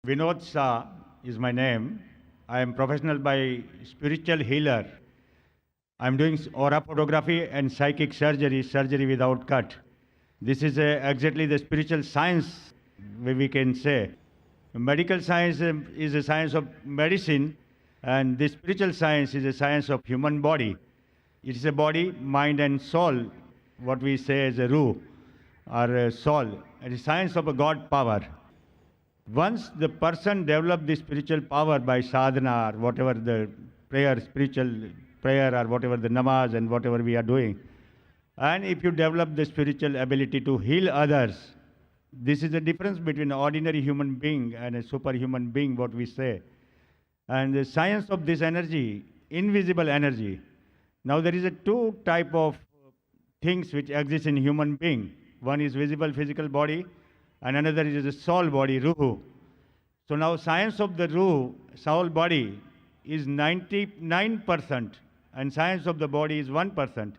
Vinod Shah is my name. I am professional by spiritual healer. I am doing aura photography and psychic surgery, surgery without cut. This is exactly the spiritual science, we can say. Medical science is a science of medicine, and the spiritual science is a science of human body. It is a body, mind and soul, what we say as a ruh, or a soul. It is science of a God power. Once the person develops the spiritual power by sadhana or whatever the prayer, spiritual prayer or whatever the namaz and whatever we are doing, and if you develop the spiritual ability to heal others, this is the difference between an ordinary human being and a superhuman being, what we say. And the science of this energy, invisible energy. Now there is a two type of things which exist in human being. One is visible physical body, and another is the soul body, ruh. So now science of the ruh, soul body, is 99%, and science of the body is 1%.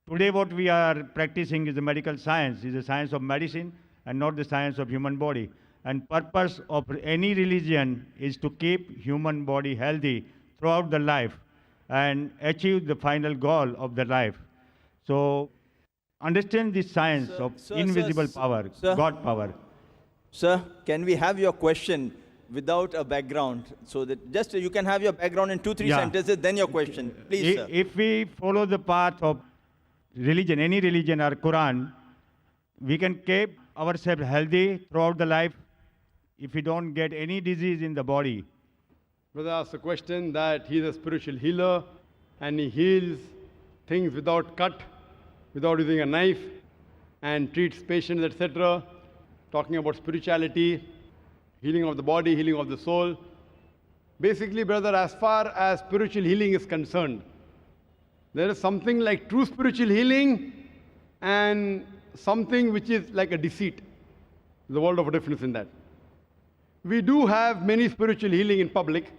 Today what we are practicing is the medical science, is the science of medicine and not the science of human body. And purpose of any religion is to keep human body healthy throughout the life and achieve the final goal of the life. So understand this science of invisible power, God power. Sir, can we have your question without a background? So that just you can have your background in 2-3 sentences, then your question. Please, sir. If we follow the path of religion, any religion or Quran, we can keep ourselves healthy throughout the life if we don't get any disease in the body. Brother asked a question that he's a spiritual healer and he heals things without cut, without using a knife, and treats patients, etc. Talking about spirituality, healing of the body, healing of the soul. Basically, brother, as far as spiritual healing is concerned, there is something like true spiritual healing and something which is like a deceit. There's a world of difference in that. We do have many spiritual healing in public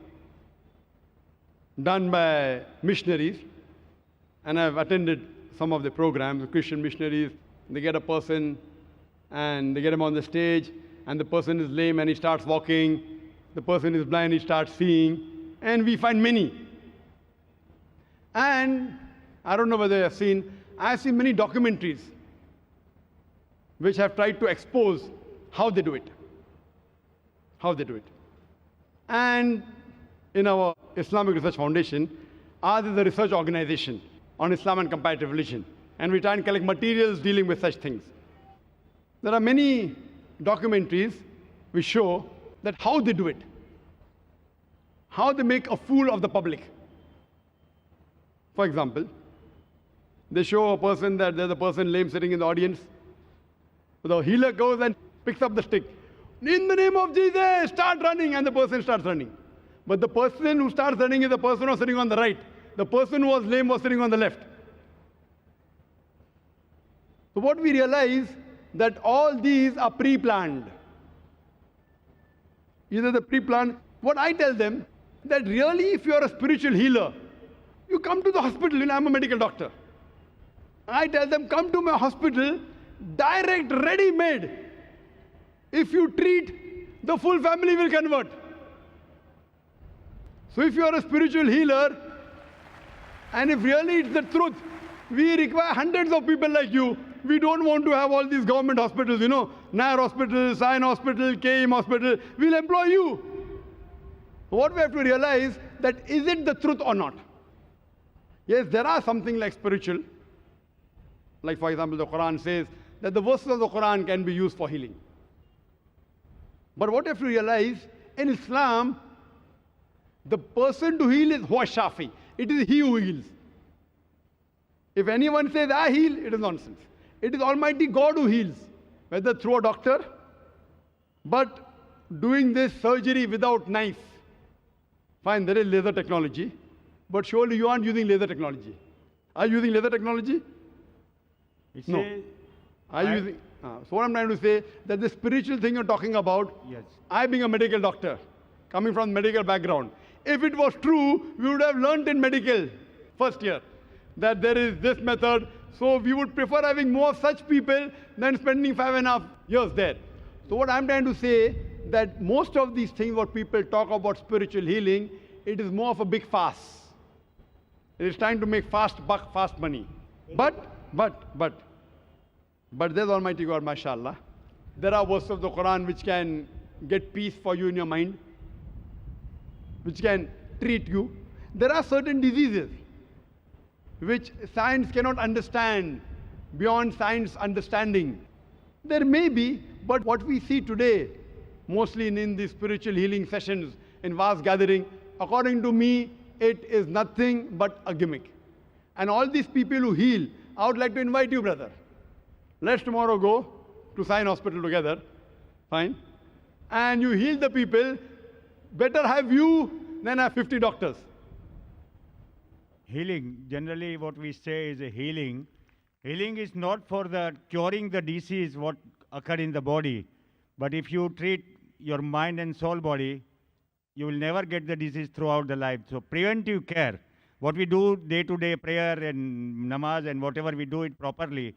done by missionaries, and I've attended some of the programs, the Christian missionaries. They get a person and they get him on the stage, and the person is lame and he starts walking. The person is blind, he starts seeing, and we find many. And I don't know whether you have seen, I've seen many documentaries which have tried to expose how they do it. How they do it. And in our Islamic Research Foundation, ours is a research organization on Islam and comparative religion. And we try and collect materials dealing with such things. There are many documentaries which show that how they do it. How they make a fool of the public. For example, they show a person that there's a person lame sitting in the audience. The healer goes and picks up the stick. In the name of Jesus, start running, and the person starts running. But the person who starts running is the person who was sitting on the right. The person who was lame was sitting on the left. So what we realize, that all these are pre-planned. Either the pre-planned, what I tell them, that really if you are a spiritual healer, you come to the hospital, I'm a medical doctor. I tell them, come to my hospital, direct, ready-made. If you treat, the full family will convert. So if you are a spiritual healer, and if really it's the truth, we require hundreds of people like you. We don't want to have all these government hospitals, Nair Hospital, Saheeh Hospital, KM Hospital. We'll employ you. What we have to realize, that is it the truth or not? Yes, there are something like spiritual. Like for example, the Quran says that the verses of the Quran can be used for healing. But what you have to realize, in Islam, the person to heal is huwa shafi. It is he who heals. If anyone says, I heal, it is nonsense. It is Almighty God who heals, whether through a doctor, but doing this surgery without knife. Fine, there is laser technology, but surely you aren't using laser technology. Are you using laser technology? No. Are you using? So what I'm trying to say, that the spiritual thing you're talking about, yes. I being a medical doctor, coming from medical background, if it was true, we would have learnt in medical first year that there is this method. So we would prefer having more such people than spending 5.5 years there. So what I'm trying to say, that most of these things what people talk about spiritual healing, it is more of a big fast. It is trying to make fast buck, fast money. But there's Almighty God, mashallah. There are verses of the Quran which can get peace for you in your mind, which can treat you. There are certain diseases which science cannot understand beyond science understanding. There may be, but what we see today, mostly in the spiritual healing sessions, in vast gathering, according to me, it is nothing but a gimmick. And all these people who heal, I would like to invite you, brother. Let's tomorrow go to Saheeh Hospital together, fine? And you heal the people, better have you than have 50 doctors. Healing, generally what we say is a healing. Healing is not for the curing the disease what occurred in the body, but if you treat your mind and soul body, you will never get the disease throughout the life. So preventive care, what we do day-to-day prayer and namaz and whatever we do it properly,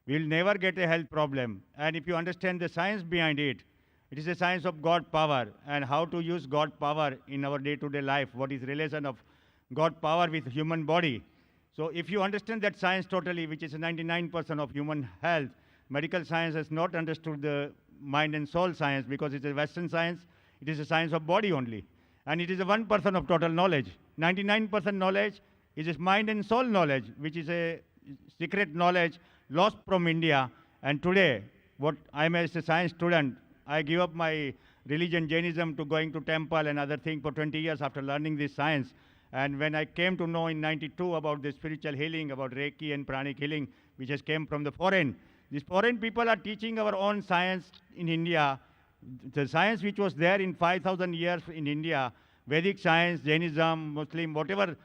we will never get a health problem. And if you understand the science behind it, it is a science of God power and how to use God power in our day-to-day life, what is relation of God power with human body. So if you understand that science totally, which is 99% of human health, medical science has not understood the mind and soul science because it's a Western science, it is a science of body only. And it is a 1% of total knowledge. 99% knowledge is a mind and soul knowledge, which is a secret knowledge lost from India. And today, what I am as a science student, I give up my religion, Jainism, to going to temple and other things for 20 years after learning this science. And when I came to know in 92 about the spiritual healing, about Reiki and pranic healing, which has came from the foreign, these foreign people are teaching our own science in India. The science which was there in 5,000 years in India, Vedic science, Jainism, Muslim, whatever,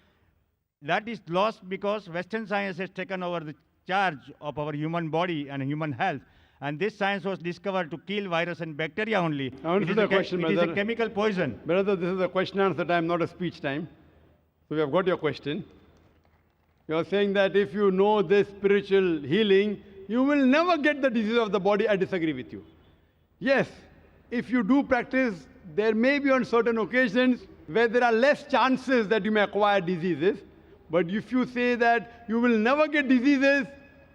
that is lost because Western science has taken over the charge of our human body and human health. And this science was discovered to kill virus and bacteria only. I answer the question, brother. It is a chemical poison. Brother, this is a question answer time, not a speech time. So we have got your question. You are saying that if you know this spiritual healing, you will never get the disease of the body. I disagree with you. Yes, if you do practice, there may be on certain occasions where there are less chances that you may acquire diseases. But if you say that you will never get diseases,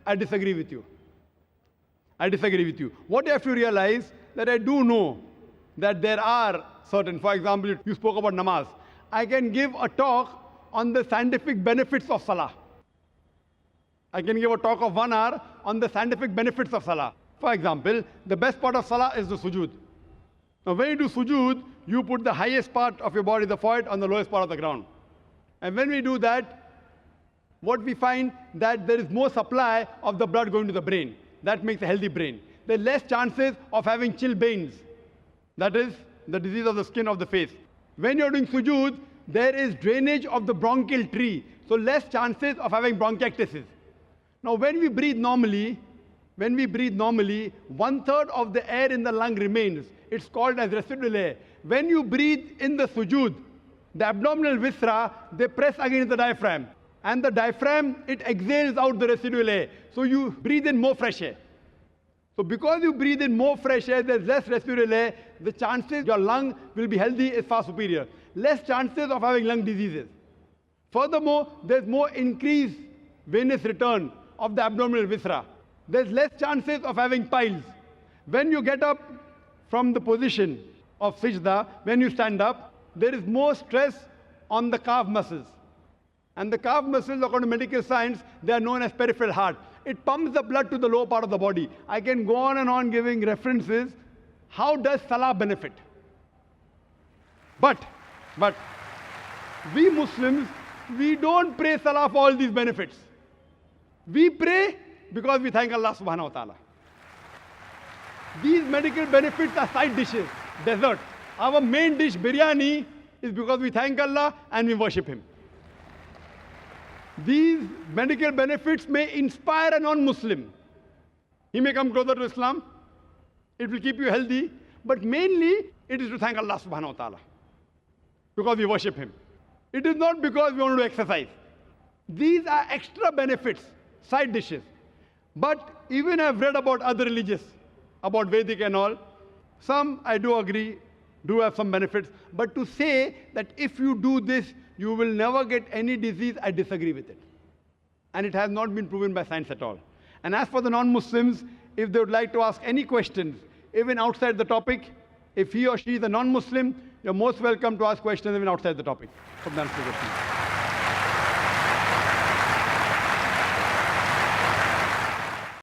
I disagree with you. I disagree with you. What you have to realize that I do know that there are certain, for example, you spoke about namaz. I can give a talk on the scientific benefits of salah. I can give a talk of 1 hour on the scientific benefits of salah. For example, the best part of salah is the sujood. Now when you do sujood, you put the highest part of your body, the forehead, on the lowest part of the ground. And when we do that, what we find that there is more supply of the blood going to the brain. That makes a healthy brain. There are less chances of having chilblains. That is the disease of the skin of the face. When you're doing sujood, there is drainage of the bronchial tree. So less chances of having bronchiectasis. Now when we breathe normally, 1/3 of the air in the lung remains. It's called as residual air. When you breathe in the sujood, the abdominal viscera, they press against the diaphragm. And the diaphragm, it exhales out the residual air. So you breathe in more fresh air. So because you breathe in more fresh air, there's less residual air, the chances your lung will be healthy is far superior. Less chances of having lung diseases. Furthermore, there's more increased venous return of the abdominal viscera. There's less chances of having piles. When you get up from the position of sajda, when you stand up, there is more stress on the calf muscles. And the calf muscles, according to medical science, they are known as peripheral heart. It pumps the blood to the lower part of the body. I can go on and on giving references. How does salah benefit? But we Muslims, we don't pray salah for all these benefits. We pray because we thank Allah subhanahu wa ta'ala. These medical benefits are side dishes, dessert. Our main dish, biryani, is because we thank Allah and we worship Him. These medical benefits may inspire a non-Muslim. He may come closer to Islam. It will keep you healthy. But mainly, it is to thank Allah subhanahu wa ta'ala. Because we worship Him. It is not because we want to exercise. These are extra benefits, side dishes. But even I've read about other religions, about Vedic and all. Some, I do agree, do have some benefits. But to say that if you do this, you will never get any disease, I disagree with it. And it has not been proven by science at all. And as for the non-Muslims, if they would like to ask any questions, even outside the topic, if he or she is a non-Muslim, you're most welcome to ask questions even outside the topic. Hope that answers your question.